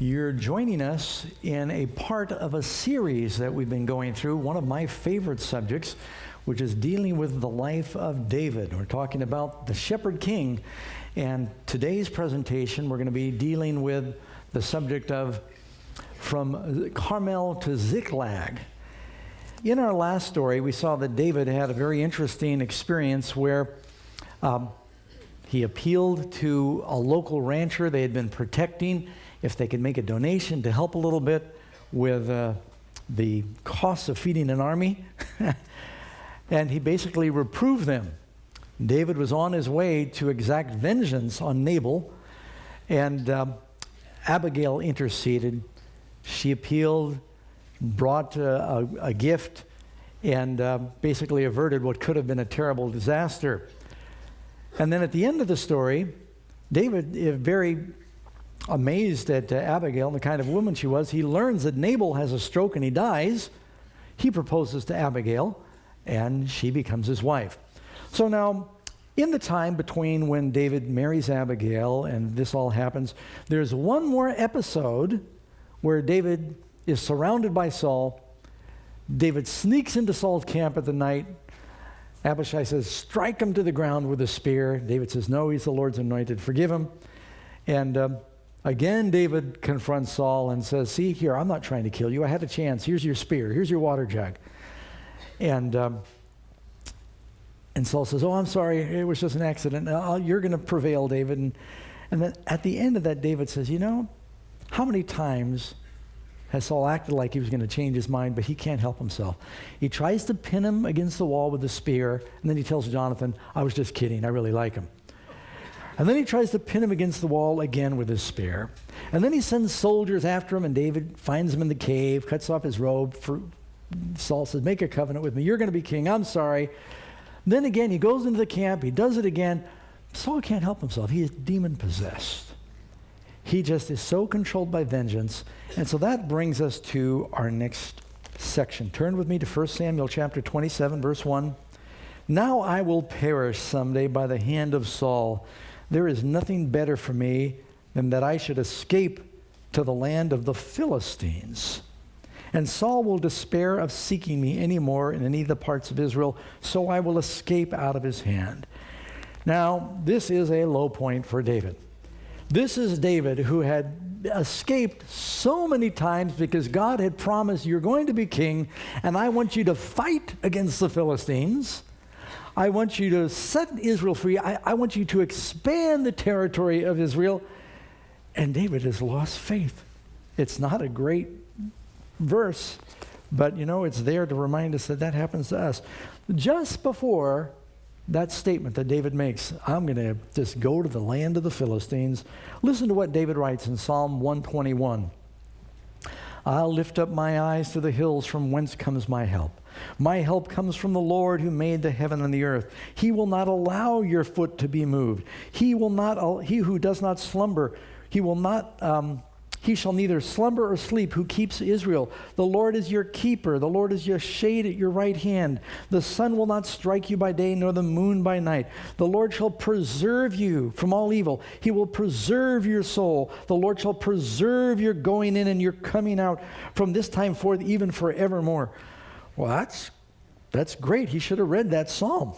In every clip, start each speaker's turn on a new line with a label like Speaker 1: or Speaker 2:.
Speaker 1: You're joining us in a part of a series that we've been going through, one of my favorite subjects, which is dealing with the life of David. We're talking about the shepherd king, and today's presentation we're going to be dealing with the subject of from Carmel to Ziklag. In our last story, we saw that David had a very interesting experience where he appealed to a local rancher they had been protecting if they could make a donation to help a little bit with the costs of feeding an army. And he basically reproved them. David was on his way to exact vengeance on Nabal, and Abigail interceded. She appealed, brought a gift, and basically averted what could have been a terrible disaster. And then at the end of the story, David, very amazed at Abigail and the kind of woman she was, he learns that Nabal has a stroke and he dies. He proposes to Abigail, and she becomes his wife. So now, in the time between when David marries Abigail and this all happens, there's one more episode where David is surrounded by Saul. David sneaks into Saul's camp at the night. Abishai says, strike him to the ground with a spear. David says, no, he's the Lord's anointed. Forgive him. And again, David confronts Saul and says, see here, I'm not trying to kill you. I had a chance. Here's your spear. Here's your water jug. And Saul says, oh, I'm sorry. It was just an accident. You're going to prevail, David. And then at the end of that, David says, you know, how many times has Saul acted like he was going to change his mind, but he can't help himself? He tries to pin him against the wall with the spear, and then he tells Jonathan, I was just kidding. I really like him. And then he tries to pin him against the wall again with his spear. And then he sends soldiers after him, and David finds him in the cave, cuts off his robe. Saul says, make a covenant with me. You're going to be king. I'm sorry. Then again, he goes into the camp. He does it again. Saul can't help himself. He is demon-possessed. He just is so controlled by vengeance. And so that brings us to our next section. Turn with me to 1 Samuel chapter 27, verse 1. Now I will perish someday by the hand of Saul. There is nothing better for me than that I should escape to the land of the Philistines. And Saul will despair of seeking me any more in any of the parts of Israel, so I will escape out of his hand. Now, this is a low point for David. This is David who had escaped so many times because God had promised, you're going to be king, and I want you to fight against the Philistines. I want you to set Israel free. I want you to expand the territory of Israel. And David has lost faith. It's not a great verse, but you know, it's there to remind us that that happens to us. Just before that statement that David makes, I'm going to just go to the land of the Philistines. Listen to what David writes in Psalm 121. I'll lift up my eyes to the hills from whence comes my help. My help comes from the Lord who made the heaven and the earth. He will not allow your foot to be moved. He who does not slumber, he shall neither slumber or sleep who keeps Israel. The Lord is your keeper. The Lord is your shade at your right hand. The sun will not strike you by day, nor the moon by night. The Lord shall preserve you from all evil. He will preserve your soul. The Lord shall preserve your going in and your coming out from this time forth, even forevermore. Well, that's great. He should have read that psalm.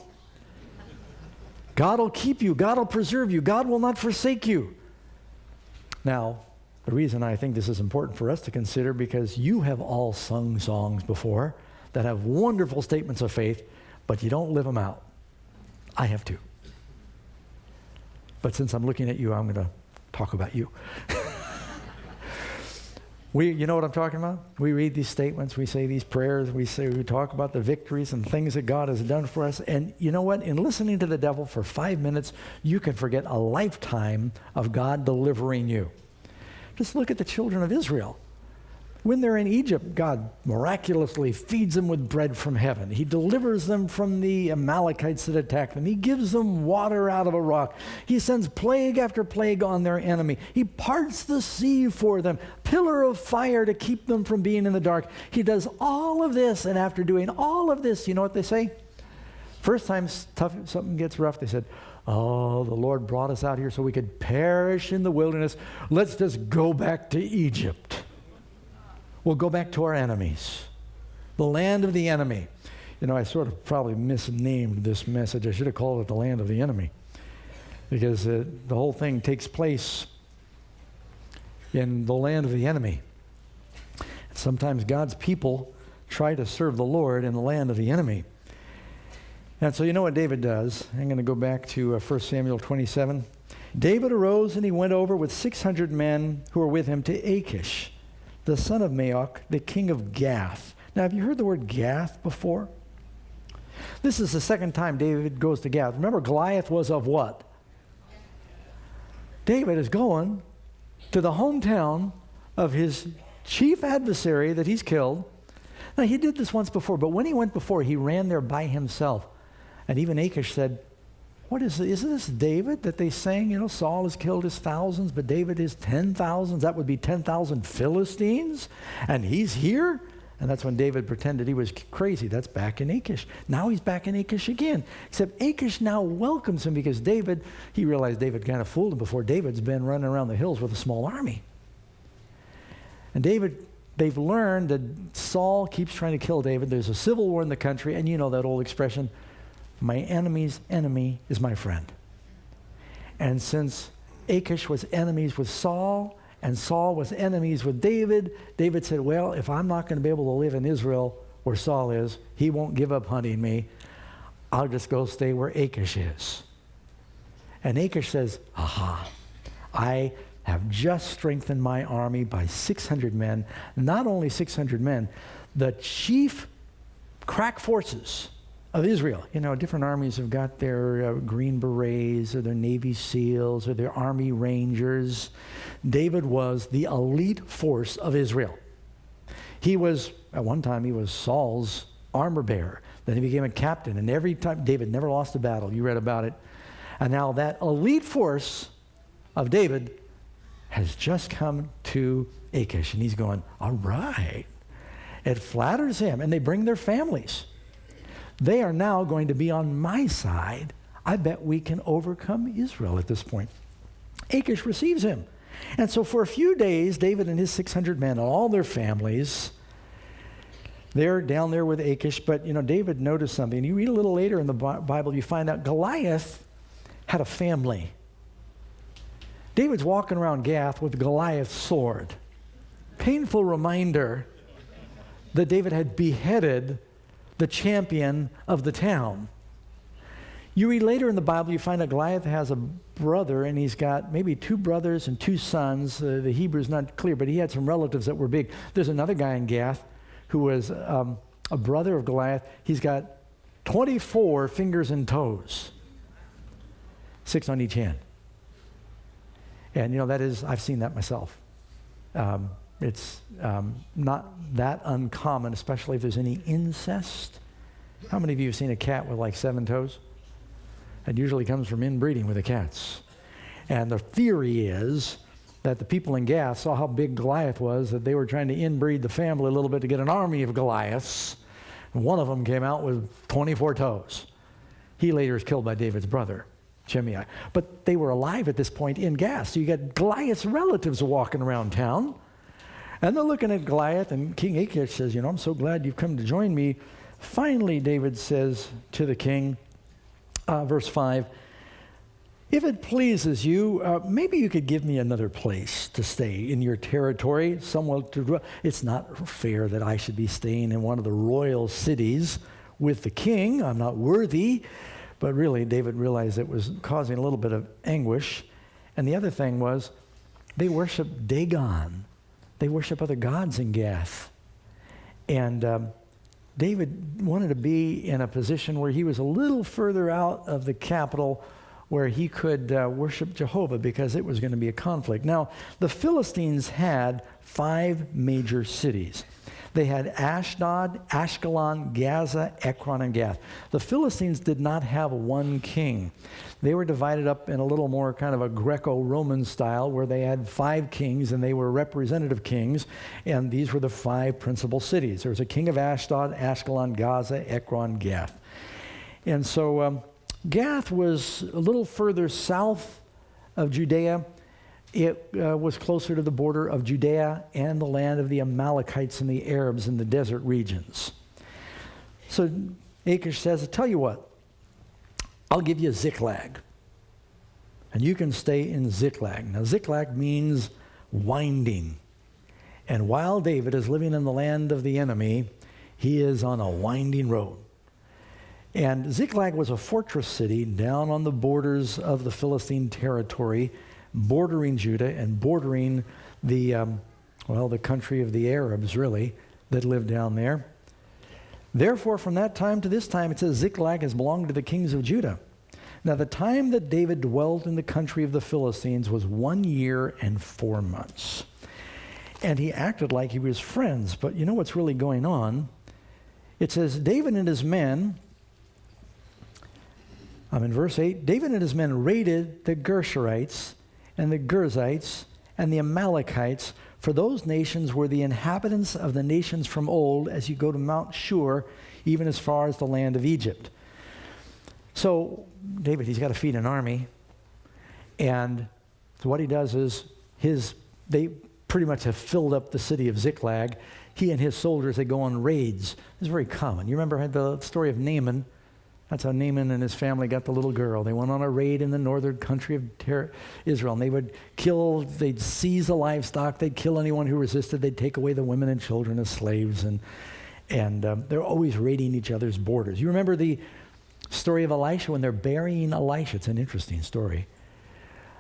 Speaker 1: God will keep you. God will preserve you. God will not forsake you. Now, the reason I think this is important for us to consider, because you have all sung songs before that have wonderful statements of faith, but you don't live them out. I have too. But since I'm looking at you, I'm going to talk about you. You know what I'm talking about? We read these statements, we say these prayers, we talk about the victories and things that God has done for us. And you know what? In listening to the devil for 5 minutes, you can forget a lifetime of God delivering you. Just look at the children of Israel. When they're in Egypt, God miraculously feeds them with bread from heaven. He delivers them from the Amalekites that attack them. He gives them water out of a rock. He sends plague after plague on their enemy. He parts the sea for them, pillar of fire to keep them from being in the dark. He does all of this, and after doing all of this, you know what they say? First time something gets rough, they said, Oh, the Lord brought us out here so we could perish in the wilderness. Let's just go back to Egypt. We'll go back to our enemies, the land of the enemy. You know, I sort of probably misnamed this message. I should have called it the land of the enemy, because the whole thing takes place in the land of the enemy. Sometimes God's people try to serve the Lord in the land of the enemy. And so you know what David does. I'm going to go back to 1 Samuel 27. David arose and he went over with 600 men who were with him to Achish, the son of Maoch, the king of Gath. Now, have you heard the word Gath before? This is the second time David goes to Gath. Remember, Goliath was of what? David is going to the hometown of his chief adversary that he's killed. Now, he did this once before, but when he went before, he ran there by himself. And even Achish said, what is this David that they sang? You know, Saul has killed his thousands, but David his 10,000s. That would be 10,000 Philistines. And he's here? And that's when David pretended he was crazy. That's back in Achish. Now he's back in Achish again. Except Achish now welcomes him because David, he realized David kind of fooled him before. David's been running around the hills with a small army. And they've learned that Saul keeps trying to kill David. There's a civil war in the country, and you know that old expression, my enemy's enemy is my friend. And since Achish was enemies with Saul, and Saul was enemies with David, David said, well, if I'm not going to be able to live in Israel where Saul is, he won't give up hunting me. I'll just go stay where Achish is. And Achish says, aha, I have just strengthened my army by 600 men. Not only 600 men, the chief crack forces of Israel. You know, different armies have got their Green Berets or their Navy SEALs or their Army Rangers. David was the elite force of Israel. He was, at one time, he was Saul's armor bearer. Then he became a captain, and every time, David never lost a battle. You read about it. And now that elite force of David has just come to Achish, and he's going, all right. It flatters him, and they bring their families. They are now going to be on my side. I bet we can overcome Israel at this point. Achish receives him. And so for a few days, David and his 600 men and all their families, they're down there with Achish. But, you know, David noticed something. You read a little later in the Bible, you find out Goliath had a family. David's walking around Gath with Goliath's sword. Painful reminder that David had beheaded the champion of the town. You read later in the Bible, you find out Goliath has a brother, and he's got maybe 2 brothers and 2 sons. The Hebrew's not clear, but he had some relatives that were big. There's another guy in Gath who was a brother of Goliath. He's got 24 fingers and toes, 6 on each hand. And, you know, that is, I've seen that myself. It's not that uncommon, especially if there's any incest. How many of you have seen a cat with like 7 toes? It usually comes from inbreeding with the cats. And the theory is that the people in Gath saw how big Goliath was, that they were trying to inbreed the family a little bit to get an army of Goliaths. And one of them came out with 24 toes. He later is killed by David's brother, Shimei. But they were alive at this point in Gath. So you got Goliath's relatives walking around town. And they're looking at Goliath, and King Achish says, you know, I'm so glad you've come to join me. Finally, David says to the king, verse 5, if it pleases you, maybe you could give me another place to stay in your territory, somewhere to dwell. It's not fair that I should be staying in one of the royal cities with the king. I'm not worthy. But really, David realized it was causing a little bit of anguish. And the other thing was, they worship Dagon. They worship other gods in Gath. And David wanted to be in a position where he was a little further out of the capital where he could worship Jehovah, because it was going to be a conflict. Now, the Philistines had 5 major cities. They had Ashdod, Ashkelon, Gaza, Ekron, and Gath. The Philistines did not have one king. They were divided up in a little more kind of a Greco-Roman style, where they had 5 kings, and they were representative kings, and these were the 5 principal cities. There was a king of Ashdod, Ashkelon, Gaza, Ekron, Gath. And so Gath was a little further south of Judea. It was closer to the border of Judea and the land of the Amalekites and the Arabs in the desert regions. So Achish says, I'll tell you what, I'll give you Ziklag, and you can stay in Ziklag. Now, Ziklag means winding. And while David is living in the land of the enemy, he is on a winding road. And Ziklag was a fortress city down on the borders of the Philistine territory, bordering Judah and bordering the country of the Arabs, really, that lived down there. Therefore, from that time to this time, it says Ziklag has belonged to the kings of Judah. Now, the time that David dwelt in the country of the Philistines was 1 year and 4 months. And he acted like he was friends. But you know what's really going on? It says, David and his men, I'm in verse 8, David and his men raided the Gershurites and the Girzites and the Amalekites, for those nations were the inhabitants of the nations from old, as you go to Mount Shur, even as far as the land of Egypt. So David, he's got to feed an army. And so what he does is, they pretty much have filled up the city of Ziklag. He and his soldiers, they go on raids. It's very common. You remember the story of Naaman? That's how Naaman and his family got the little girl. They went on a raid in the northern country of Israel, and they would kill, they'd seize the livestock, they'd kill anyone who resisted, they'd take away the women and children as slaves, and they're always raiding each other's borders. You remember the story of Elisha when they're burying Elisha? It's an interesting story.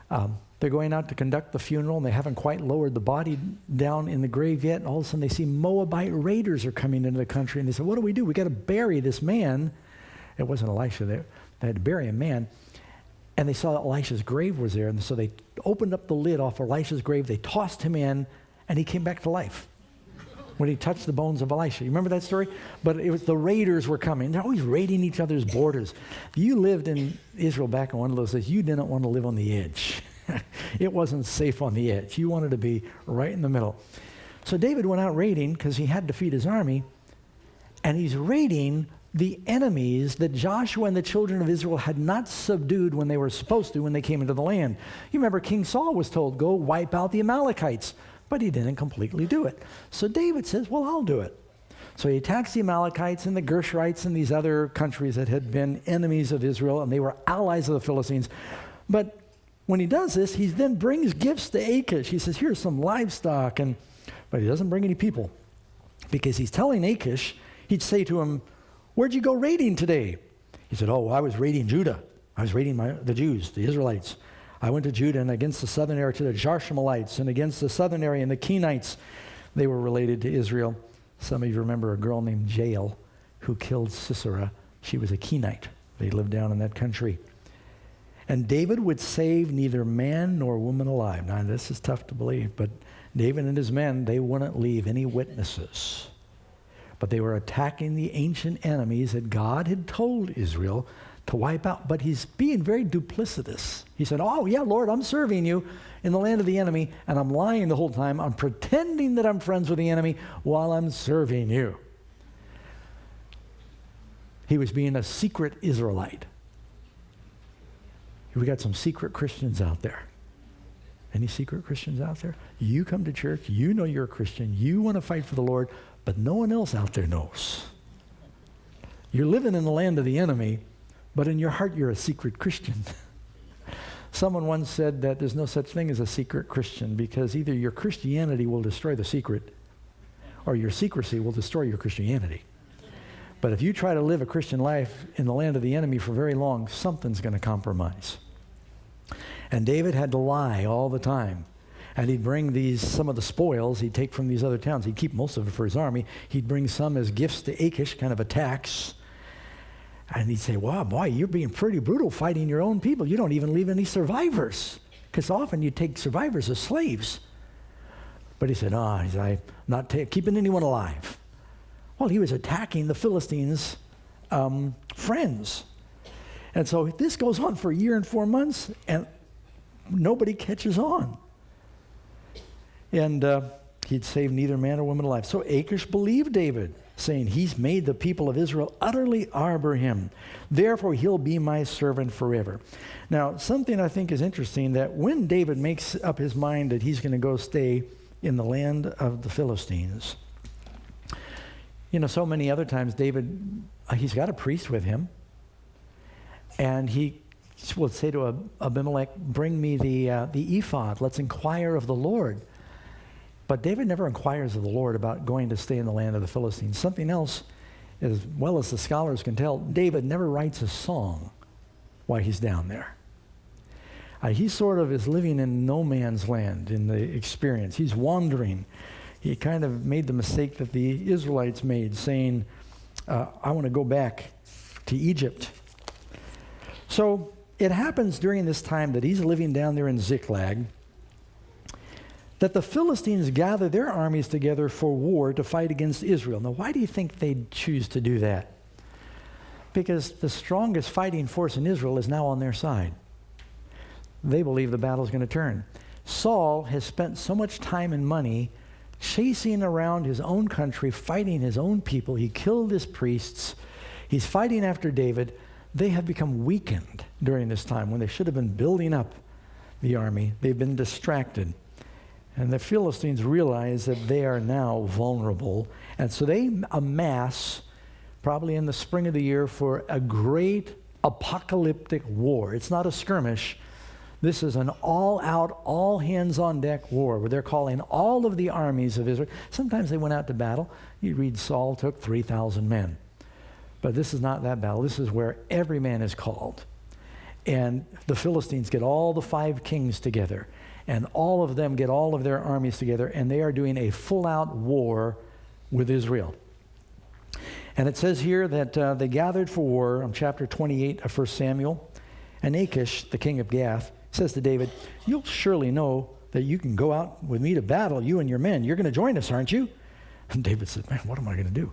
Speaker 1: They're going out to conduct the funeral, and they haven't quite lowered the body down in the grave yet, and all of a sudden they see Moabite raiders are coming into the country, and they say, what do? We got to bury this man. It wasn't Elisha. They had to bury a man. And they saw that Elisha's grave was there. And so they opened up the lid off Elisha's grave. They tossed him in, and he came back to life when he touched the bones of Elisha. You remember that story? But it was the raiders were coming. They're always raiding each other's borders. You lived in Israel back in one of those days. You didn't want to live on the edge. It wasn't safe on the edge. You wanted to be right in the middle. So David went out raiding because he had to feed his army. And he's raiding the enemies that Joshua and the children of Israel had not subdued when they were supposed to when they came into the land. You remember King Saul was told, go wipe out the Amalekites, but he didn't completely do it. So David says, well, I'll do it. So he attacks the Amalekites and the Gershurites and these other countries that had been enemies of Israel, and they were allies of the Philistines. But when he does this, he then brings gifts to Achish. He says, here's some livestock, but he doesn't bring any people, because he's telling Achish, he'd say to him, where'd you go raiding today? He said, I was raiding Judah. I was raiding the Jews, the Israelites. I went to Judah and against the southern area to the Jarshumalites, and against the southern area and the Kenites. They were related to Israel. Some of you remember a girl named Jael who killed Sisera. She was a Kenite. They lived down in that country. And David would save neither man nor woman alive. Now, this is tough to believe, but David and his men, they wouldn't leave any witnesses. But they were attacking the ancient enemies that God had told Israel to wipe out. But he's being very duplicitous. He said, oh, yeah, Lord, I'm serving you in the land of the enemy, and I'm lying the whole time. I'm pretending that I'm friends with the enemy while I'm serving you. He was being a secret Israelite. We got some secret Christians out there. Any secret Christians out there? You come to church, you know you're a Christian, you want to fight for the Lord, but no one else out there knows. You're living in the land of the enemy, but in your heart you're a secret Christian. Someone once said that there's no such thing as a secret Christian, because either your Christianity will destroy the secret, or your secrecy will destroy your Christianity. But if you try to live a Christian life in the land of the enemy for very long, something's going to compromise. And David had to lie all the time. And he'd bring some of the spoils he'd take from these other towns. He'd keep most of it for his army. He'd bring some as gifts to Achish, kind of a tax. And he'd say, wow, boy, you're being pretty brutal fighting your own people. You don't even leave any survivors. Because often you take survivors as slaves. But he said, I'm not keeping anyone alive. Well, he was attacking the Philistines' friends. And so this goes on for 1 year and 4 months, and nobody catches on. And he'd save neither man or woman alive. So Achish believed David, saying, he's made the people of Israel utterly arbor him. Therefore, he'll be my servant forever. Now, something I think is interesting, that when David makes up his mind that he's going to go stay in the land of the Philistines, so many other times David, he's got a priest with him, and he will say to Abimelech, bring me the ephod. Let's inquire of the Lord. But David never inquires of the Lord about going to stay in the land of the Philistines. Something else, as well as the scholars can tell, David never writes a song while he's down there. He sort of is living in no man's land in the experience. He's wandering. He kind of made the mistake that the Israelites made, saying, I want to go back to Egypt. So it happens during this time that he's living down there in Ziklag, that the Philistines gather their armies together for war to fight against Israel. Now, why do you think they'd choose to do that? Because the strongest fighting force in Israel is now on their side. They believe the battle's going to turn. Saul has spent so much time and money chasing around his own country, fighting his own people. He killed his priests. He's fighting after David. They have become weakened during this time when they should have been building up the army. They've been distracted. And the Philistines realize that they are now vulnerable. And so they amass, probably in the spring of the year, for a great apocalyptic war. It's not a skirmish. This is an all-out, all-hands-on-deck war where they're calling all of the armies of Israel. Sometimes they went out to battle. You read Saul took 3,000 men. But this is not that battle. This is where every man is called. And the Philistines get all the 5 kings together. And all of them get all of their armies together, and they are doing a full-out war with Israel. And it says here that they gathered for war, on chapter 28 of 1 Samuel. And Achish, the king of Gath, says to David, you'll surely know that you can go out with me to battle, you and your men. You're going to join us, aren't you? And David said, man, what am I going to do?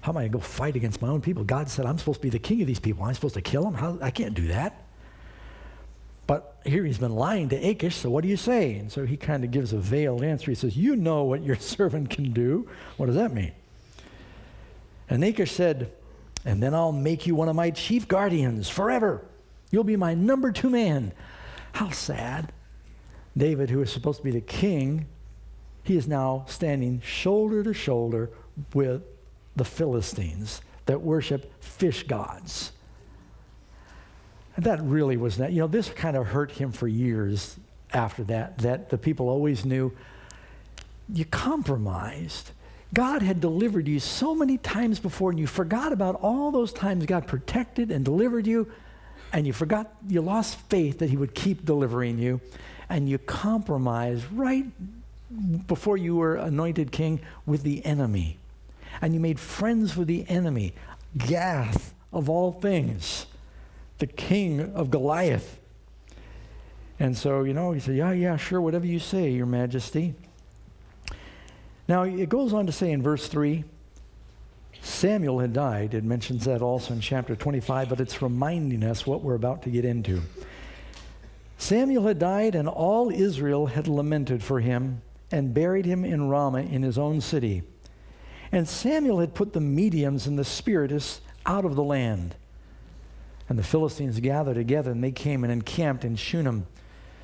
Speaker 1: How am I going to go fight against my own people? God said, I'm supposed to be the king of these people. I'm supposed to kill them? I can't do that. But here he's been lying to Achish, so what do you say? And so he kind of gives a veiled answer. He says, you know what your servant can do. What does that mean? And Achish said, and then I'll make you one of my chief guardians forever. You'll be my number 2 man. How sad. David, who is supposed to be the king, he is now standing shoulder to shoulder with the Philistines that worship fish gods. And that really was that. This kind of hurt him for years after that the people always knew you compromised. God had delivered you so many times before, and you forgot about all those times God protected and delivered you, and you lost faith that he would keep delivering you, and you compromised right before you were anointed king with the enemy. And you made friends with the enemy, Gath of all things, the king of Goliath. And so, he said, yeah, sure, whatever you say, your majesty. Now, it goes on to say in verse 3, Samuel had died. It mentions that also in chapter 25, but it's reminding us what we're about to get into. Samuel had died, and all Israel had lamented for him and buried him in Ramah in his own city. And Samuel had put the mediums and the spiritists out of the land. And the Philistines gathered together, and they came and encamped in Shunem.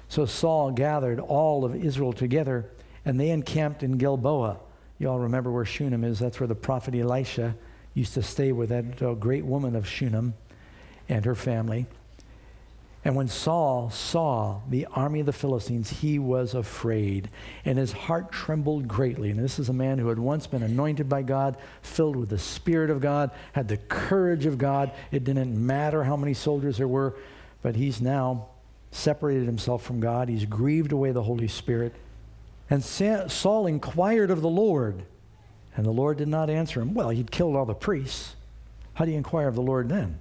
Speaker 1: So Saul gathered all of Israel together, and they encamped in Gilboa. You all remember where Shunem is. That's where the prophet Elisha used to stay with that great woman of Shunem and her family. And when Saul saw the army of the Philistines, he was afraid, and his heart trembled greatly. And this is a man who had once been anointed by God, filled with the Spirit of God, had the courage of God. It didn't matter how many soldiers there were, but he's now separated himself from God. He's grieved away the Holy Spirit. And Saul inquired of the Lord, and the Lord did not answer him. Well, he'd killed all the priests. How do you inquire of the Lord then?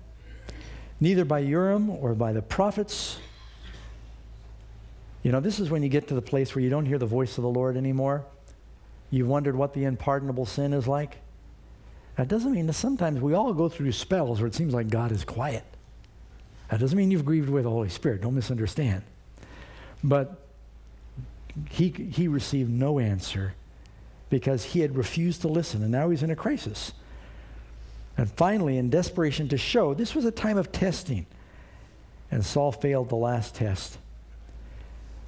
Speaker 1: Neither by Urim or by the prophets. This is when you get to the place where you don't hear the voice of the Lord anymore. You've wondered what the unpardonable sin is like. That doesn't mean that sometimes we all go through spells where it seems like God is quiet. That doesn't mean you've grieved away the Holy Spirit. Don't misunderstand. But he received no answer because he had refused to listen, and now he's in a crisis. And finally, in desperation to show, this was a time of testing. And Saul failed the last test.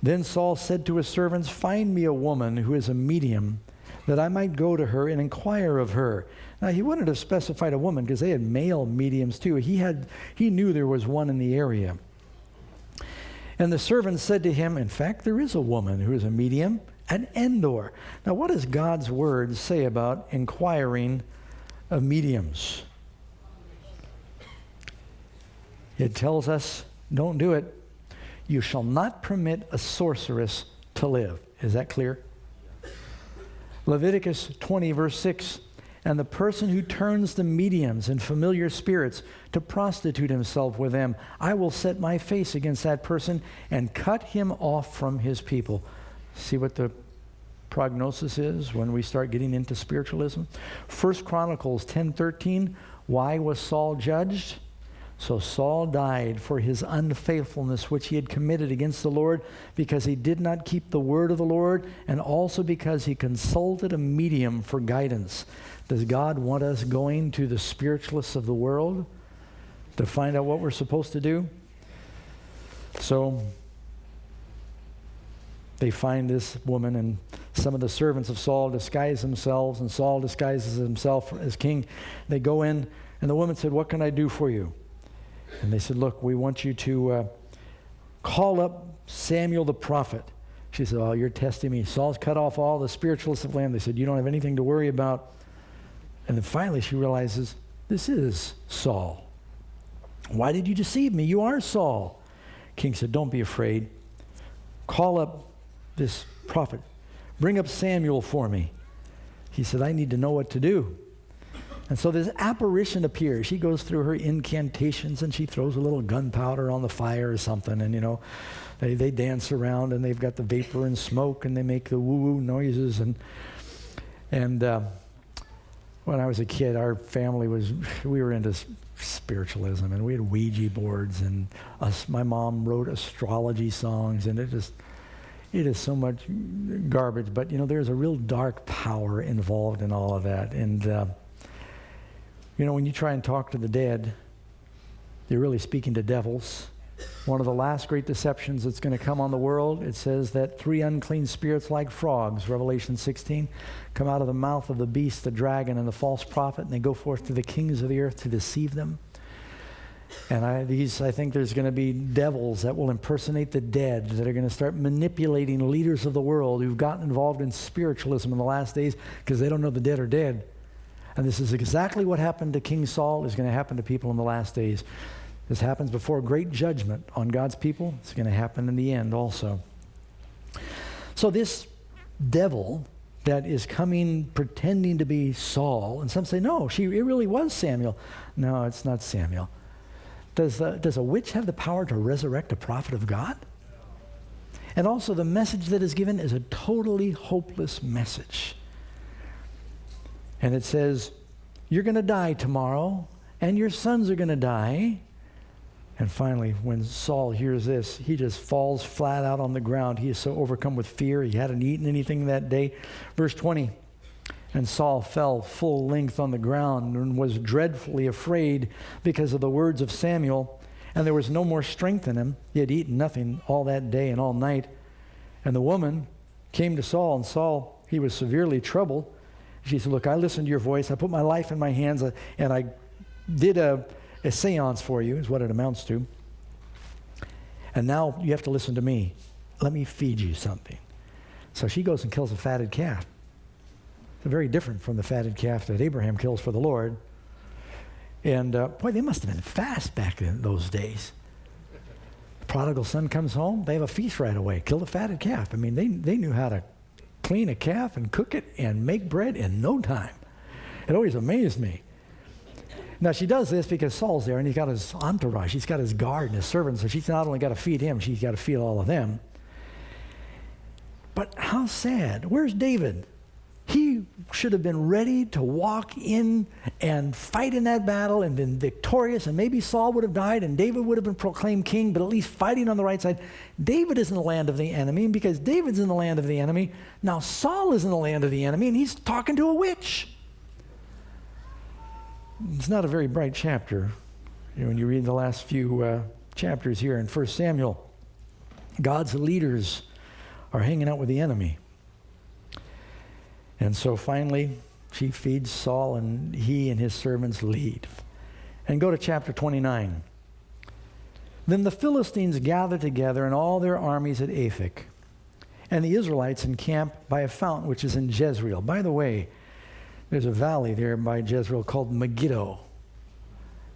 Speaker 1: Then Saul said to his servants, "Find me a woman who is a medium, that I might go to her and inquire of her." Now, he wouldn't have specified a woman because they had male mediums too. He knew there was one in the area. And the servants said to him, "In fact, there is a woman who is a medium at Endor." Now, what does God's word say about inquiring of mediums? It tells us, don't do it. You shall not permit a sorceress to live. Is that clear? Leviticus 20, verse 6. And the person who turns the mediums and familiar spirits to prostitute himself with them, I will set my face against that person and cut him off from his people. See what the prognosis is when we start getting into spiritualism? 1 Chronicles 10:13. Why was Saul judged? So Saul died for his unfaithfulness which he had committed against the Lord, because he did not keep the word of the Lord, and also because he consulted a medium for guidance. Does God want us going to the spiritualists of the world to find out what we're supposed to do? So they find this woman, and some of the servants of Saul disguise themselves, and Saul disguises himself as king. They go in, and the woman said, "What can I do for you?" And they said, "Look, we want you to call up Samuel the prophet." She said, "Oh, you're testing me. Saul's cut off all the spiritualists of land." They said, "You don't have anything to worry about." And then finally she realizes, this is Saul. "Why did you deceive me? You are Saul." King said, "Don't be afraid. Call up this prophet. Bring up Samuel for me." He said, "I need to know what to do." And so this apparition appears. She goes through her incantations, and she throws a little gunpowder on the fire or something. And, they dance around, and they've got the vapor and smoke, and they make the woo-woo noises. And when I was a kid, our family we were into spiritualism, and we had Ouija boards, and my mom wrote astrology songs, and it is so much garbage. But, there's a real dark power involved in all of that. And, when you try and talk to the dead, you're really speaking to devils. One of the last great deceptions that's going to come on the world, it says that 3 unclean spirits like frogs, Revelation 16, come out of the mouth of the beast, the dragon, and the false prophet, and they go forth to the kings of the earth to deceive them. And I think there's going to be devils that will impersonate the dead, that are going to start manipulating leaders of the world who've gotten involved in spiritualism in the last days because they don't know the dead are dead. And this is exactly what happened to King Saul is going to happen to people in the last days. This happens before great judgment on God's people. It's going to happen in the end also. So this devil that is coming pretending to be Saul, and some say, no, it really was Samuel. No, it's not Samuel. Does a witch have the power to resurrect a prophet of God? And also the message that is given is a totally hopeless message. And it says, you're going to die tomorrow, and your sons are going to die. And finally, when Saul hears this, he just falls flat out on the ground. He is so overcome with fear. He hadn't eaten anything that day. Verse 20, and Saul fell full length on the ground and was dreadfully afraid because of the words of Samuel. And there was no more strength in him. He had eaten nothing all that day and all night. And the woman came to Saul, and Saul, he was severely troubled. She said, look, I listened to your voice. I put my life in my hands, and I did a seance for you, is what it amounts to. And now you have to listen to me. Let me feed you something. So she goes and kills a fatted calf. It's very different from the fatted calf that Abraham kills for the Lord. And boy, they must have been fast back in those days. The prodigal son comes home, they have a feast right away. Kill the fatted calf. I mean, they knew how to clean a calf and cook it and make bread in no time. It always amazed me. Now, she does this because Saul's there, and he's got his entourage. He's got his guard and his servants, so she's not only got to feed him, she's got to feed all of them. But how sad. Where's David? He should have been ready to walk in and fight in that battle and been victorious, and maybe Saul would have died and David would have been proclaimed king, but at least fighting on the right side. David is in the land of the enemy, and because David's in the land of the enemy, now Saul is in the land of the enemy, and he's talking to a witch. it's not a very bright chapter. When you read the last few chapters here in 1 Samuel, God's leaders are hanging out with the enemy. And so finally, she feeds Saul, and he and his servants leave. And go to chapter 29. Then the Philistines gathered together and all their armies at Aphek, and the Israelites encamped by a fountain which is in Jezreel. By the way, there's a valley there by Jezreel called Megiddo.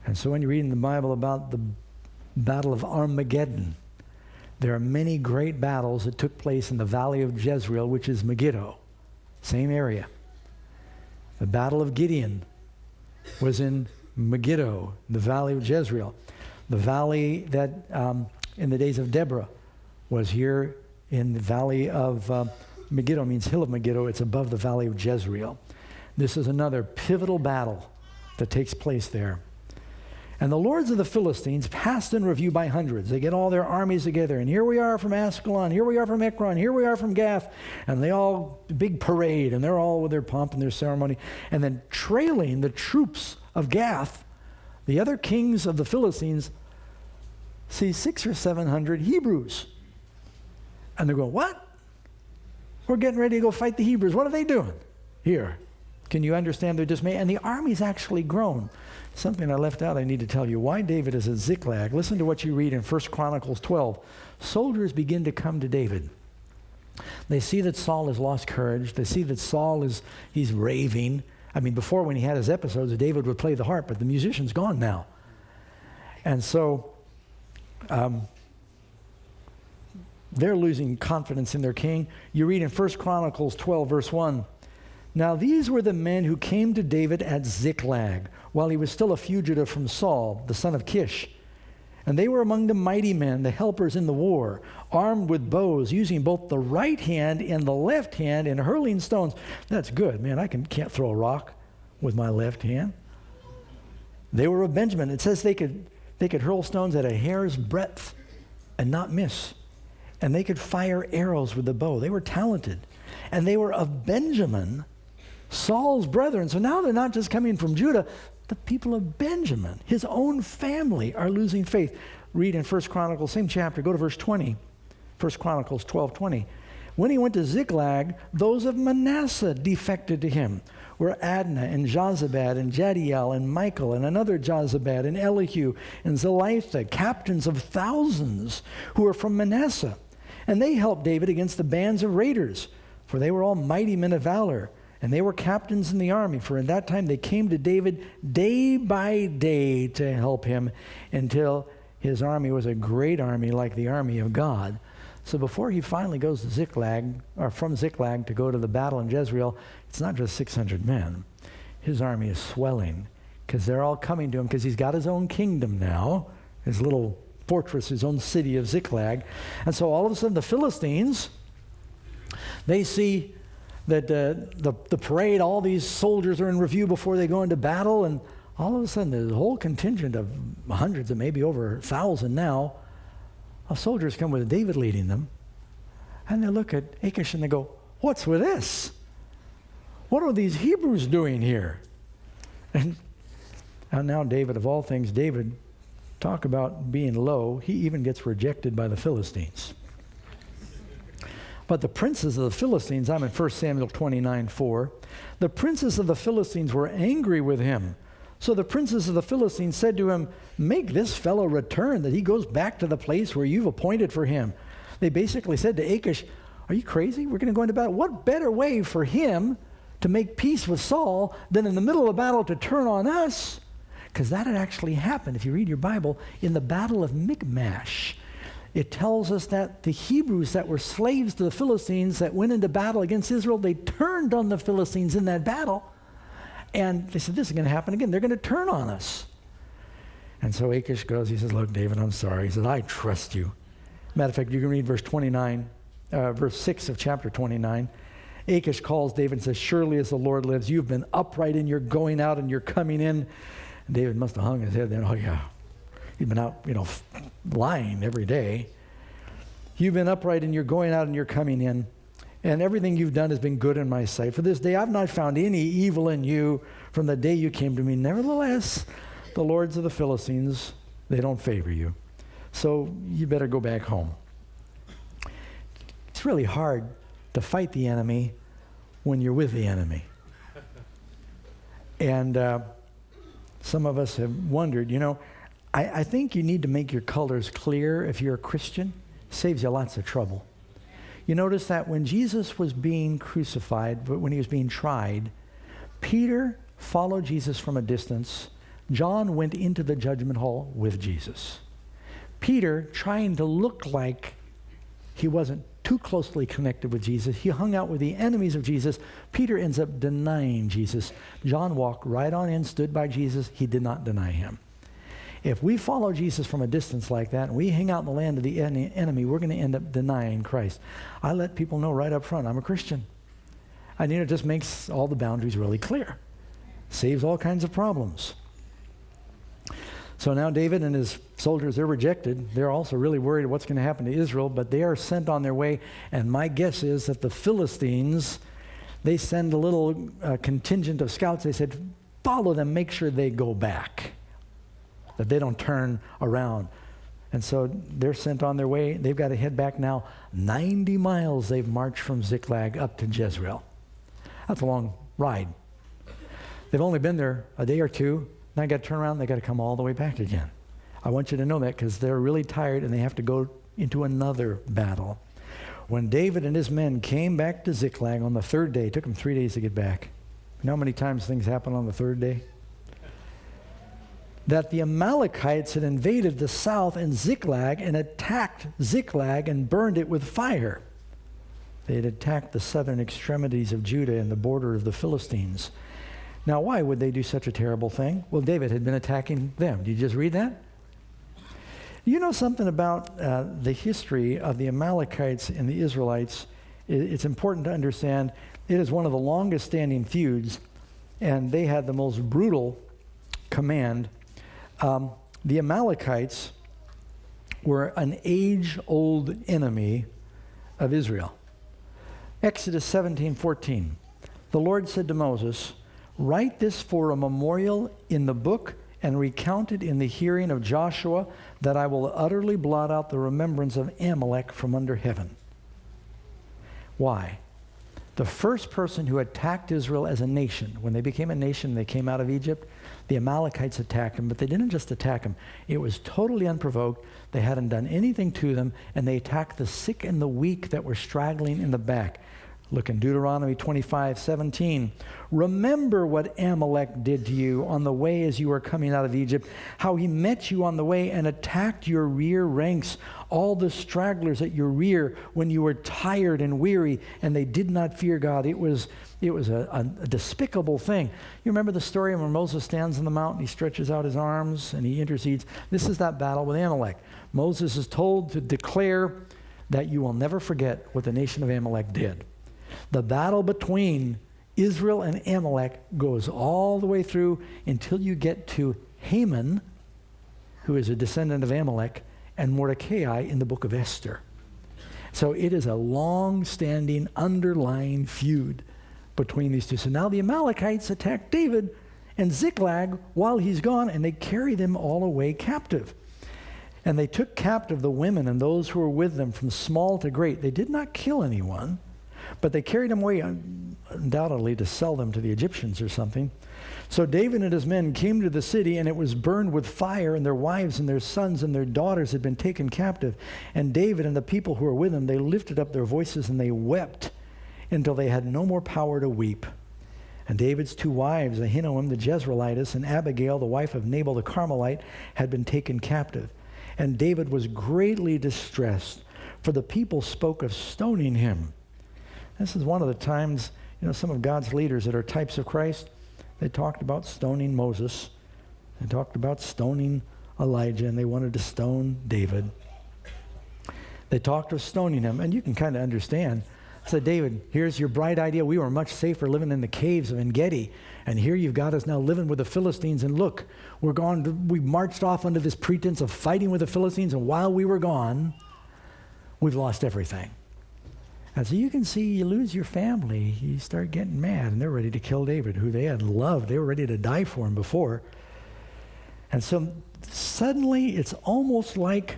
Speaker 1: And so when you read in the Bible about the Battle of Armageddon, there are many great battles that took place in the valley of Jezreel, which is Megiddo, same area. The Battle of Gideon was in Megiddo, the valley of Jezreel. The valley that in the days of Deborah was here in the valley of Megiddo, means hill of Megiddo. It's above the valley of Jezreel. This is another pivotal battle that takes place there. And the lords of the Philistines passed in review by hundreds. They get all their armies together, and here we are from Ascalon, here we are from Ekron, here we are from Gath, and they all, big parade, and they're all with their pomp and their ceremony. And then trailing the troops of Gath, the other kings of the Philistines see 600 or 700 Hebrews. And they're going, what? We're getting ready to go fight the Hebrews. What are they doing here? Can you understand their dismay? And the army's actually grown. Something I left out I need to tell you. Why David is at Ziklag. Listen to what you read in 1 Chronicles 12. Soldiers begin to come to David. They see that Saul has lost courage. They see that Saul he's raving. I mean, before when he had his episodes, David would play the harp, but the musician's gone now. And so they're losing confidence in their king. You read in 1 Chronicles 12, verse 1. Now these were the men who came to David at Ziklag, while he was still a fugitive from Saul, the son of Kish. And they were among the mighty men, the helpers in the war, armed with bows, using both the right hand and the left hand in hurling stones. That's good, man. I can't throw a rock with my left hand. They were of Benjamin. It says they could hurl stones at a hair's breadth and not miss. And they could fire arrows with the bow. They were talented. And they were of Benjamin, Saul's brethren. So now they're not just coming from Judah. The people of Benjamin, his own family, are losing faith. Read in 1 Chronicles, same chapter, go to verse 20. 1 Chronicles 12:20. When he went to Ziklag, those of Manasseh defected to him, were Adnah and Jozabad and Jadiel and Michael and another Jozabad and Elihu and Zelitha, captains of thousands who were from Manasseh. And they helped David against the bands of raiders, for they were all mighty men of valor. And they were captains in the army, for in that time they came to David day by day to help him until his army was a great army like the army of God. So before he finally goes to Ziklag, or from Ziklag to go to the battle in Jezreel, it's not just 600 men. His army is swelling because they're all coming to him because he's got his own kingdom now, his little fortress, his own city of Ziklag. And so all of a sudden the Philistines, they see that the parade, all these soldiers are in review before they go into battle, and all of a sudden there's a whole contingent of hundreds and maybe over 1,000 now of soldiers come with David leading them, and they look at Achish and they go, what's with this? What are these Hebrews doing here? And now David, of all things, David, talk about being low, he even gets rejected by the Philistines. But the princes of the Philistines, I'm in 1 Samuel 29:4, the princes of the Philistines were angry with him. So the princes of the Philistines said to him, make this fellow return, that he goes back to the place where you've appointed for him. They basically said to Achish, are you crazy? We're going to go into battle. What better way for him to make peace with Saul than in the middle of battle to turn on us? Because that had actually happened, if you read your Bible, in the battle of Michmash. It tells us that the Hebrews that were slaves to the Philistines that went into battle against Israel, they turned on the Philistines in that battle. And they said, this is going to happen again. They're going to turn on us. And so Achish goes, he says, look, David, I'm sorry. He says, I trust you. Matter of fact, you can read verse 6 of chapter 29. Achish calls David and says, surely as the Lord lives, you've been upright in your going out and your coming in. And David must have hung his head then, oh yeah. You've been out, lying every day. You've been upright in your going out and your coming in. and everything you've done has been good in my sight. For this day I've not found any evil in you from the day you came to me. Nevertheless, the lords of the Philistines, they don't favor you. So you better go back home. It's really hard to fight the enemy when you're with the enemy. And some of us have wondered, I think you need to make your colors clear if you're a Christian. Saves you lots of trouble. You notice that when Jesus was being crucified, but when he was being tried, Peter followed Jesus from a distance. John went into the judgment hall with Jesus. Peter, trying to look like he wasn't too closely connected with Jesus, he hung out with the enemies of Jesus. Peter ends up denying Jesus. John walked right on in, stood by Jesus. He did not deny him. If we follow Jesus from a distance like that and we hang out in the land of the enemy, we're going to end up denying Christ. I let people know right up front, I'm a Christian. And it just makes all the boundaries really clear. Saves all kinds of problems. So now David and his soldiers, they're rejected. They're also really worried what's going to happen to Israel, but they are sent on their way. And my guess is that the Philistines, they send a little contingent of scouts. They said, follow them, make sure they go back, that they don't turn around. And so they're sent on their way. They've got to head back now. 90 miles they've marched from Ziklag up to Jezreel. That's a long ride. They've only been there a day or two. Now they got to turn around, they got to come all the way back again. I want you to know that because they're really tired and they have to go into another battle. When David and his men came back to Ziklag on the third day, it took them 3 days to get back. You know how many times things happen on the third day? That the Amalekites had invaded the south in Ziklag and attacked Ziklag and burned it with fire. They had attacked the southern extremities of Judah and the border of the Philistines. Now, why would they do such a terrible thing? Well, David had been attacking them. Did you just read that? You know something about the history of the Amalekites and the Israelites? It's important to understand it is one of the longest standing feuds, and they had the most brutal command. The Amalekites were an age-old enemy of Israel. Exodus 17:14. The Lord said to Moses, write this for a memorial in the book and recount it in the hearing of Joshua, that I will utterly blot out the remembrance of Amalek from under heaven. Why? The first person who attacked Israel as a nation, when they became a nation, they came out of Egypt, the Amalekites attacked them, but they didn't just attack them. It was totally unprovoked. They hadn't done anything to them, and they attacked the sick and the weak that were straggling in the back. Look in Deuteronomy 25:17. Remember what Amalek did to you on the way as you were coming out of Egypt, how he met you on the way and attacked your rear ranks, all the stragglers at your rear when you were tired and weary, and they did not fear God. It was a despicable thing. You remember the story when Moses stands on the mountain, he stretches out his arms and he intercedes. This is that battle with Amalek. Moses is told to declare that you will never forget what the nation of Amalek did. The battle between Israel and Amalek goes all the way through until you get to Haman, who is a descendant of Amalek, and Mordecai in the book of Esther. So it is a long-standing underlying feud between these two. So now the Amalekites attack David and Ziklag while he's gone, and they carry them all away captive. And they took captive the women and those who were with them from small to great. They did not kill anyone, but they carried them away undoubtedly to sell them to the Egyptians or something. So David and his men came to the city, and it was burned with fire, and their wives and their sons and their daughters had been taken captive. And David and the people who were with him, they lifted up their voices and they wept until they had no more power to weep. And David's two wives, Ahinoam the Jezreelitess and Abigail, the wife of Nabal the Carmelite, had been taken captive. And David was greatly distressed, for the people spoke of stoning him. This is one of the times, some of God's leaders that are types of Christ, they talked about stoning Moses. They talked about stoning Elijah, and they wanted to stone David. They talked of stoning him, and you can kind of understand. Said, David, here's your bright idea. We were much safer living in the caves of En-Gedi, and here you've got us now living with the Philistines, and look, we marched off under this pretense of fighting with the Philistines, and while we were gone, we've lost everything. And so you can see you lose your family, you start getting mad, and they're ready to kill David, who they had loved. They were ready to die for him before. And so suddenly it's almost like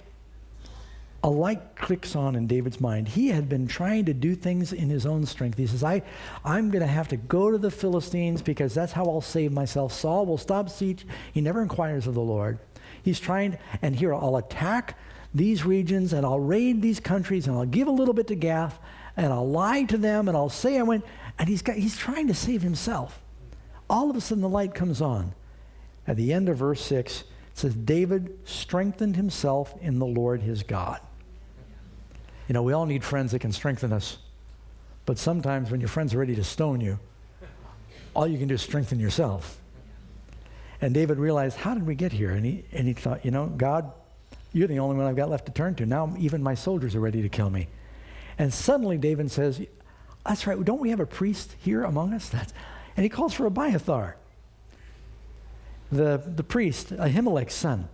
Speaker 1: a light clicks on in David's mind. He had been trying to do things in his own strength. He says, I'm going to have to go to the Philistines because that's how I'll save myself. Saul will stop siege. He never inquires of the Lord. He's trying, and here I'll attack these regions, and I'll raid these countries, and I'll give a little bit to Gath, and I'll lie to them, and I'll say I went, and he's trying to save himself. All of a sudden the light comes on. At the end of verse 6, it says, David strengthened himself in the Lord his God. You know, we all need friends that can strengthen us. But sometimes when your friends are ready to stone you, all you can do is strengthen yourself. And David realized, how did we get here? And he thought, you know, God, you're the only one I've got left to turn to. Now even my soldiers are ready to kill me. And suddenly David says, that's right, don't we have a priest here among us? And he calls for Abiathar, the priest, Ahimelech's son.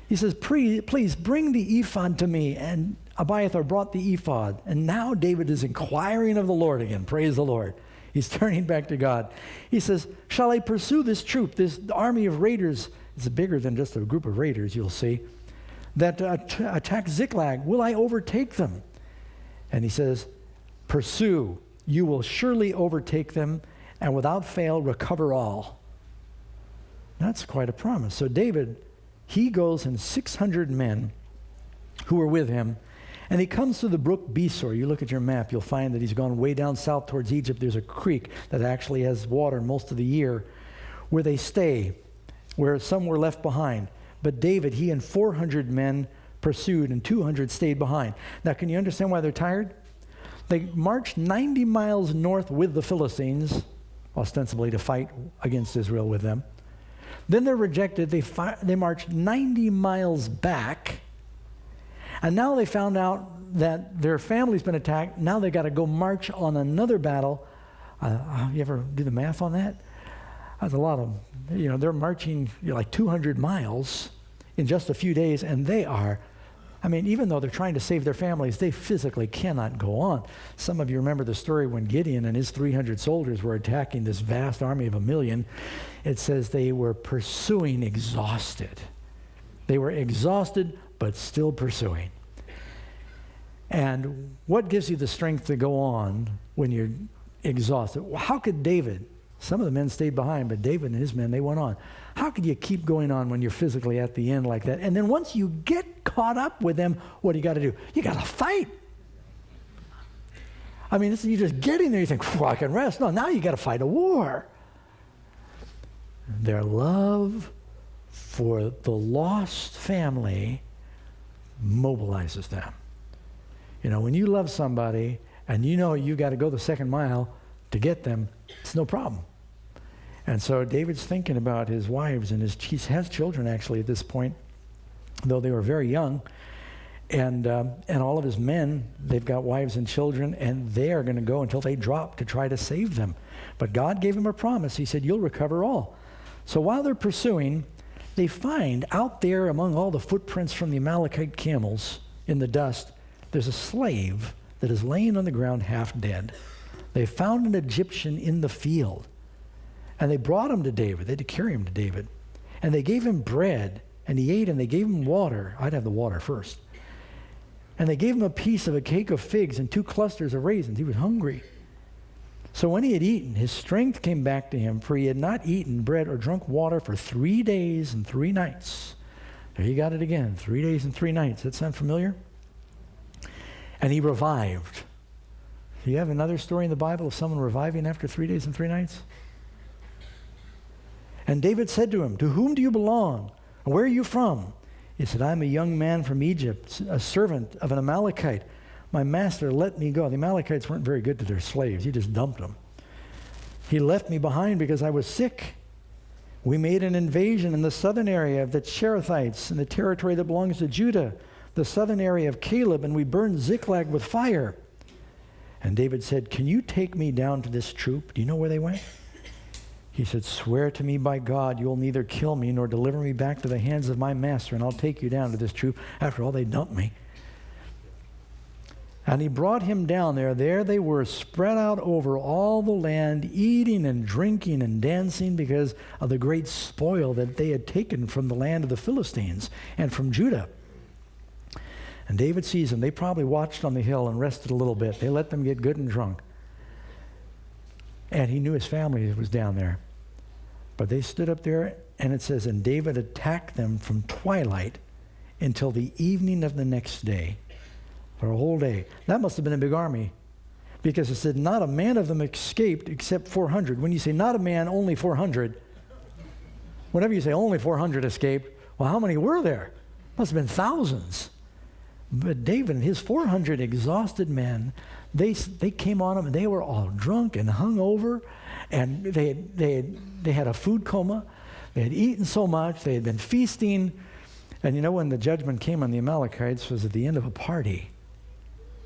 Speaker 1: He says, please bring the ephod to me. And Abiathar brought the ephod. And now David is inquiring of the Lord again. Praise the Lord. He's turning back to God. He says, shall I pursue this troop, this army of raiders? It's bigger than just a group of raiders, you'll see, that attack Ziklag. Will I overtake them? And he says, pursue. You will surely overtake them, and without fail recover all. That's quite a promise. So David, he goes and 600 men who are with him, and he comes to the brook Besor. You look at your map, you'll find that he's gone way down south towards Egypt. There's a creek that actually has water most of the year where they stay, where some were left behind. But David, he and 400 men pursued, and 200 stayed behind. Now, can you understand why they're tired? They marched 90 miles north with the Philistines, ostensibly to fight against Israel with them. Then they're rejected. They marched 90 miles back, and now they found out that their family's been attacked. Now they got to go march on another battle. You ever do the math on that? That's a lot of, they're marching like 200 miles in just a few days, and they are, even though they're trying to save their families, they physically cannot go on. Some of you remember the story when Gideon and his 300 soldiers were attacking this vast army of 1 million. It says they were pursuing exhausted. They were exhausted, but still pursuing. And what gives you the strength to go on when you're exhausted? How could David, some of the men stayed behind, but David and his men, they went on. How could you keep going on when you're physically at the end like that? And then once you get caught up with them, what do you got to do? You got to fight. You just get in there, you think, I can rest. No, now you got to fight a war. Their love for the lost family mobilizes them. When you love somebody and you got to go the second mile to get them, it's no problem. And so David's thinking about his wives, and he has children actually at this point, though they were very young. And all of his men, they've got wives and children, and they are going to go until they drop to try to save them. But God gave him a promise. He said, you'll recover all. So while they're pursuing, they find out there among all the footprints from the Amalekite camels in the dust, there's a slave that is laying on the ground half dead. They found an Egyptian in the field, and they brought him to David. They had to carry him to David. And they gave him bread, and he ate, and they gave him water. I'd have the water first. And they gave him a piece of a cake of figs and 2 clusters of raisins. He was hungry. So when he had eaten, his strength came back to him, for he had not eaten bread or drunk water for 3 days and 3 nights. There you got it again, 3 days and 3 nights. That sound familiar? And he revived. Do you have another story in the Bible of someone reviving after 3 days and 3 nights? And David said to him, to whom do you belong? And where are you from? He said, I'm a young man from Egypt, a servant of an Amalekite. My master let me go. The Amalekites weren't very good to their slaves. He just dumped them. He left me behind because I was sick. We made an invasion in the southern area of the Cherethites, in the territory that belongs to Judah, the southern area of Caleb, and we burned Ziklag with fire. And David said, can you take me down to this troop? Do you know where they went? He said, swear to me by God, you'll neither kill me nor deliver me back to the hands of my master, and I'll take you down to this troop. After all, they dumped me. And he brought him down there. There they were spread out over all the land, eating and drinking and dancing because of the great spoil that they had taken from the land of the Philistines and from Judah. And David sees them. They probably watched on the hill and rested a little bit. They let them get good and drunk. And he knew his family was down there. But they stood up there, and it says, and David attacked them from twilight until the evening of the next day. For a whole day. That must have been a big army, because it said not a man of them escaped except 400. When you say not a man, only 400, whenever you say only 400 escaped, well, how many were there? Must have been thousands. But David and his 400 exhausted men, they came on them, and they were all drunk and hung over, and they had a food coma. They had eaten so much, they had been feasting, and you know, when the judgment came on the Amalekites, it was at the end of a party.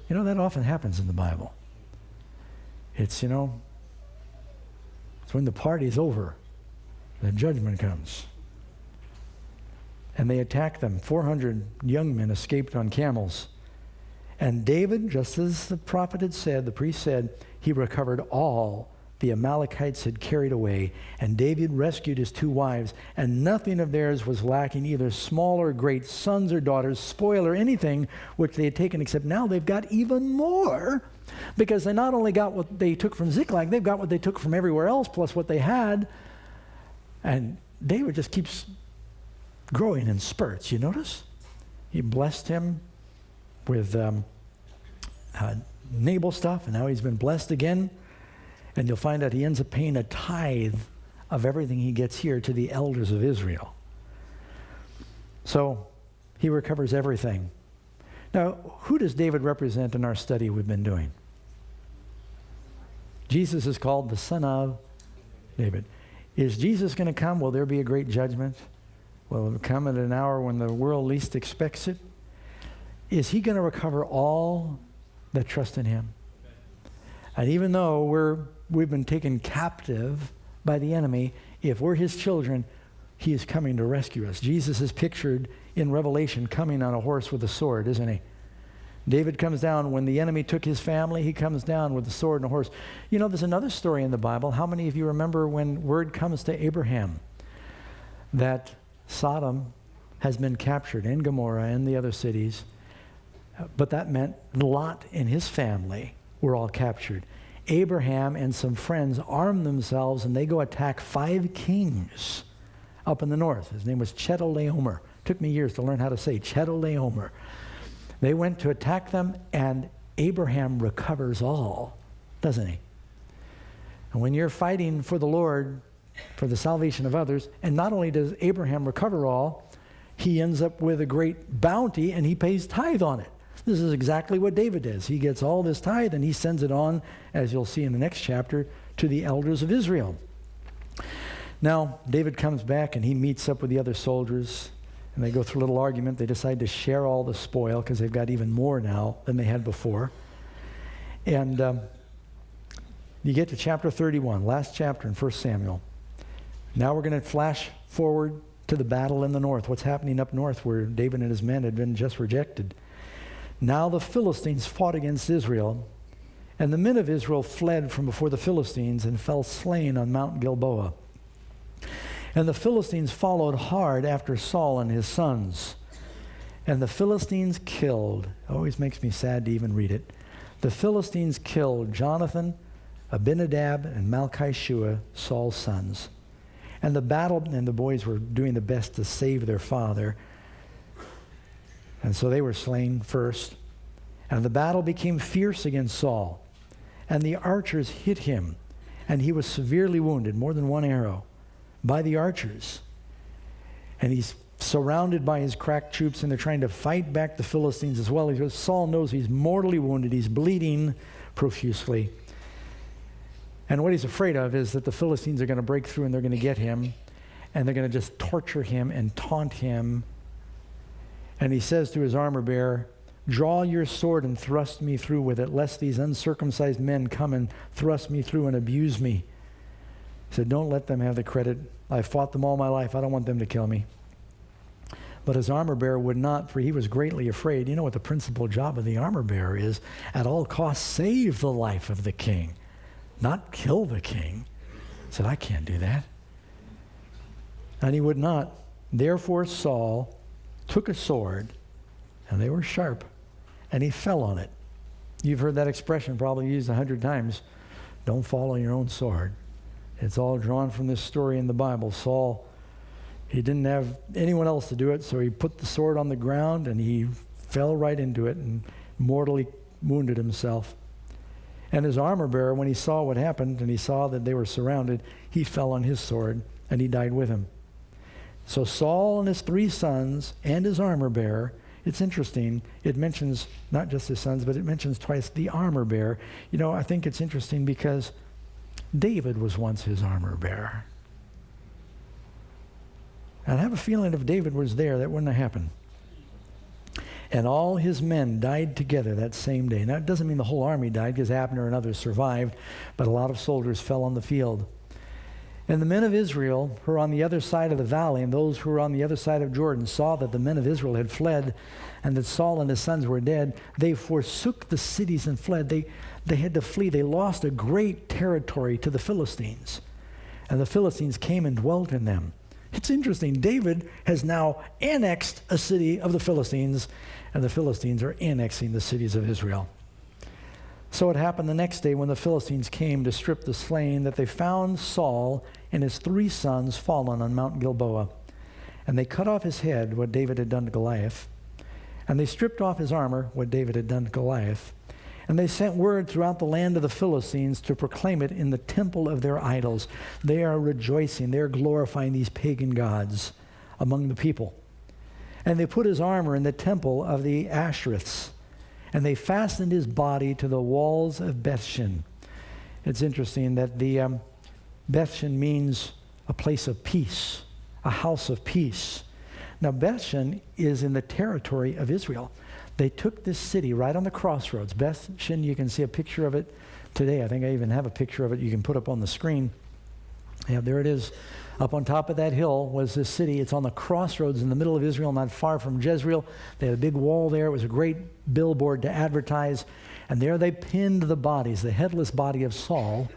Speaker 1: You know, that often happens in the Bible. It's, it's when the party's over, the judgment comes. And they attacked them. 400 young men escaped on camels. And David, just as the prophet had said, the priest said, he recovered all the Amalekites had carried away. And David rescued his 2 wives, and nothing of theirs was lacking, either small or great, sons or daughters, spoil or anything which they had taken, except now they've got even more, because they not only got what they took from Ziklag, they've got what they took from everywhere else, plus what they had. And David just keeps growing in spurts. You notice? He blessed him with Nabal stuff, and now he's been blessed again. And you'll find out he ends up paying a tithe of everything he gets here to the elders of Israel. So he recovers everything. Now, who does David represent in our study we've been doing? Jesus is called the Son of David. Is Jesus going to come? Will there be a great judgment? Will it come at an hour when the world least expects it? Is he going to recover all that trust in him? And even though we've been taken captive by the enemy, if we're his children, he is coming to rescue us. Jesus is pictured in Revelation coming on a horse with a sword, isn't he? David comes down when the enemy took his family. He comes down with a sword and a horse. You know, there's another story in the Bible. How many of you remember when word comes to Abraham that Sodom has been captured, and Gomorrah and the other cities, but that meant Lot and his family were all captured. Abraham and some friends arm themselves, and they go attack 5 kings up in the north. His name was Chedorlaomer. Took me years to learn how to say Chedorlaomer. They went to attack them, and Abraham recovers all, doesn't he? And when you're fighting for the Lord, for the salvation of others, and not only does Abraham recover all, he ends up with a great bounty, and he pays tithe on it. This is exactly what David does. He gets all this tithe, and he sends it on, as you'll see in the next chapter, to the elders of Israel. Now, David comes back, and he meets up with the other soldiers, and they go through a little argument. They decide to share all the spoil, because they've got even more now than they had before. And you get to chapter 31, last chapter in 1 Samuel. Now we're going to flash forward to the battle in the north, what's happening up north where David and his men had been just rejected. Now the Philistines fought against Israel, and the men of Israel fled from before the Philistines and fell slain on Mount Gilboa. And the Philistines followed hard after Saul and his sons. And the Philistines killed, always makes me sad to even read it, the Philistines killed Jonathan, Abinadab, and Malchishua, Saul's sons. And the boys were doing the best to save their father. And so they were slain first. And the battle became fierce against Saul. And the archers hit him. And he was severely wounded, more than one arrow, by the archers. And he's surrounded by his crack troops, and they're trying to fight back the Philistines as well. Because Saul knows he's mortally wounded. He's bleeding profusely. And what he's afraid of is that the Philistines are going to break through, and they're going to get him. And they're going to just torture him and taunt him. And he says to his armor bearer, "Draw your sword and thrust me through with it, lest these uncircumcised men come and thrust me through and abuse me." He said, "Don't let them have the credit. I've fought them all my life. I don't want them to kill me." But his armor bearer would not, for he was greatly afraid. You know what the principal job of the armor bearer is? At all costs, save the life of the king, not kill the king. He said, I can't do that. And he would not. Therefore Saul took a sword, and they were sharp, and he fell on it. You've heard that expression probably used 100 times. Don't fall on your own sword. It's all drawn from this story in the Bible. Saul, he didn't have anyone else to do it, so he put the sword on the ground, and he fell right into it and mortally wounded himself. And his armor bearer, when he saw what happened, and he saw that they were surrounded, he fell on his sword, and he died with him. So Saul and his 3 sons and his armor bearer, it's interesting, it mentions not just his sons, but it mentions twice the armor bearer. You know, I think it's interesting because David was once his armor bearer. And I have a feeling if David was there, that wouldn't have happened. And all his men died together that same day. Now, it doesn't mean the whole army died, because Abner and others survived, but a lot of soldiers fell on the field. And the men of Israel who were on the other side of the valley, and those who were on the other side of Jordan, saw that the men of Israel had fled, and that Saul and his sons were dead. They forsook the cities and fled. They had to flee. They lost a great territory to the Philistines. And the Philistines came and dwelt in them. It's interesting. David has now annexed a city of the Philistines, and the Philistines are annexing the cities of Israel. So it happened the next day when the Philistines came to strip the slain, that they found Saul and his 3 sons fallen on Mount Gilboa. And they cut off his head, what David had done to Goliath. And they stripped off his armor, what David had done to Goliath. And they sent word throughout the land of the Philistines to proclaim it in the temple of their idols. They are rejoicing. They are glorifying these pagan gods among the people. And they put his armor in the temple of the Ashtoreths. And they fastened his body to the walls of Bethshan. It's interesting that the Bethshan means a place of peace, a house of peace. Now, Bethshan is in the territory of Israel. They took this city right on the crossroads. Bethshan, you can see a picture of it today. I think I even have a picture of it you can put up on the screen. Yeah, there it is. Up on top of that hill was this city. It's on the crossroads in the middle of Israel, not far from Jezreel. They had a big wall there. It was a great billboard to advertise. And there they pinned the bodies, the headless body of Saul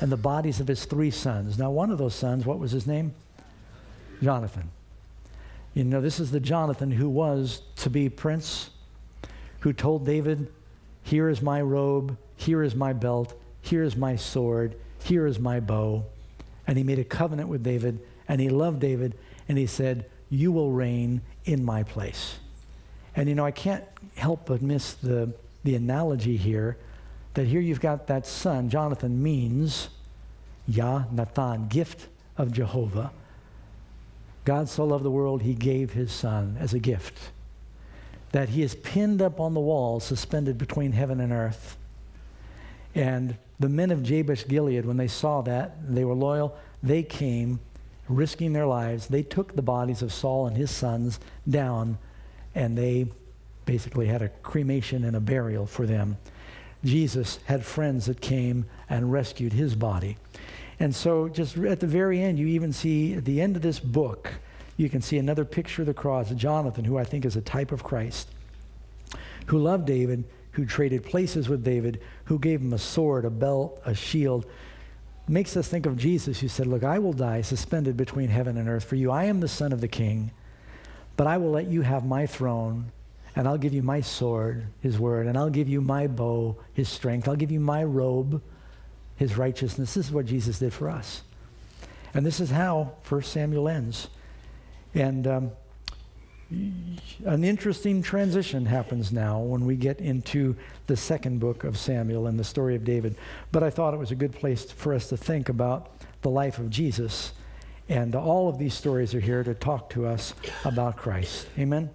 Speaker 1: and the bodies of his 3 sons. Now, one of those sons, what was his name? Jonathan. You know, this is the Jonathan who was to be prince, who told David, here is my robe, here is my belt, here is my sword, here is my bow. And he made a covenant with David, and he loved David, and he said, you will reign in my place. And you know, I can't help but miss the analogy here, that here you've got that son. Jonathan means Yah, Nathan, gift of Jehovah. God so loved the world, he gave his son as a gift, that he is pinned up on the wall, suspended between heaven and earth. And the men of Jabesh Gilead, when they saw that, they were loyal, they came, risking their lives. They took the bodies of Saul and his sons down, and they basically had a cremation and a burial for them. Jesus had friends that came and rescued his body. And so just at the very end, you even see at the end of this book, you can see another picture of the cross, Jonathan, who I think is a type of Christ, who loved David, who traded places with David, who gave him a sword, a belt, a shield. Makes us think of Jesus, who said, look, I will die suspended between heaven and earth for you. I am the Son of the King, but I will let you have my throne, and I'll give you my sword, his word, and I'll give you my bow, his strength. I'll give you my robe, his righteousness. This is what Jesus did for us. And this is how 1 Samuel ends. And an interesting transition happens now when we get into the 2nd book of Samuel and the story of David. But I thought it was a good place for us to think about the life of Jesus. And all of these stories are here to talk to us about Christ. Amen?